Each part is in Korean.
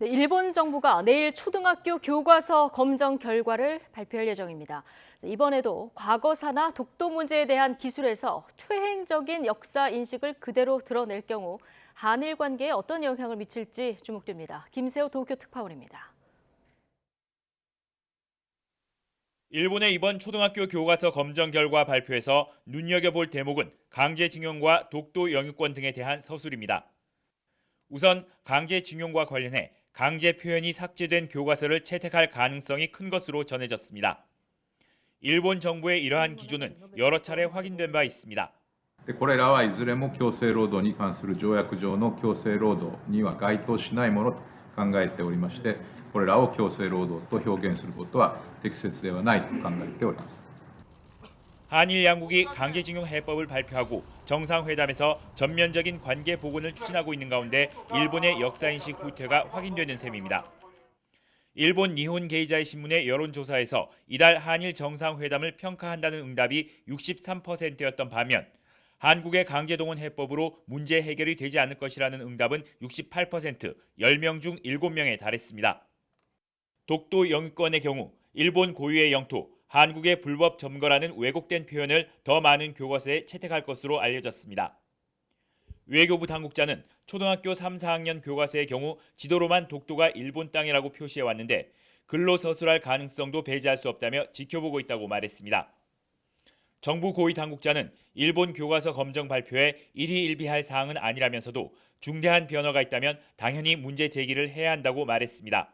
네, 일본 정부가 내일 초등학교 교과서 검정 결과를 발표할 예정입니다. 이번에도 과거사나 독도 문제에 대한 기술에서 퇴행적인 역사 인식을 그대로 드러낼 경우 한일 관계에 어떤 영향을 미칠지 주목됩니다. 김세호 도쿄 특파원입니다. 일본의 이번 초등학교 교과서 검정 결과 발표에서 눈여겨볼 대목은 강제징용과 독도 영유권 등에 대한 서술입니다. 우선 강제징용과 관련해 강제 표현이 삭제된 교과서를 채택할 가능성이 큰 것으로 전해졌습니다. 일본 정부의 이러한 기조는 여러 차례 확인된 바 있습니다. これらはいずれも強制労働に関する条約上の強制労働には該当しないものと考えておりまして、これらを強制労働と表現することは適切ではないと考えております。 한일 양국이 강제징용 해법을 발표하고 정상회담에서 전면적인 관계 복원을 추진하고 있는 가운데 일본의 역사인식 후퇴가 확인되는 셈입니다. 일본 니혼 게이자이 신문의 여론조사에서 이달 한일 정상회담을 평가한다는 응답이 63%였던 반면 한국의 강제동원 해법으로 문제 해결이 되지 않을 것이라는 응답은 68%, 10명 중 7명에 달했습니다. 독도 영유권의 경우 일본 고유의 영토, 한국의 불법 점거라는 왜곡된 표현을 더 많은 교과서에 채택할 것으로 알려졌습니다. 외교부 당국자는 초등학교 3, 4학년 교과서의 경우 지도로만 독도가 일본 땅이라고 표시해왔는데 글로 서술할 가능성도 배제할 수 없다며 지켜보고 있다고 말했습니다. 정부 고위 당국자는 일본 교과서 검정 발표에 일희일비할 사항은 아니라면서도 중대한 변화가 있다면 당연히 문제 제기를 해야 한다고 말했습니다.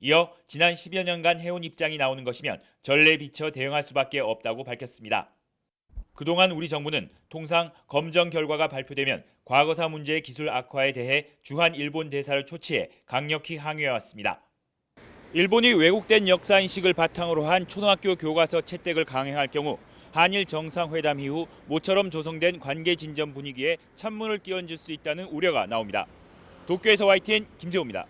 이어 지난 10여 년간 해온 입장이 나오는 것이면 전례에 비춰 대응할 수밖에 없다고 밝혔습니다. 그동안 우리 정부는 통상 검정 결과가 발표되면 과거사 문제의 기술 악화에 대해 주한 일본 대사를 초치해 강력히 항의해왔습니다. 일본이 왜곡된 역사인식을 바탕으로 한 초등학교 교과서 채택을 강행할 경우 한일 정상회담 이후 모처럼 조성된 관계 진전 분위기에 찬물을 끼얹을 수 있다는 우려가 나옵니다. 도쿄에서 YTN 김재호입니다.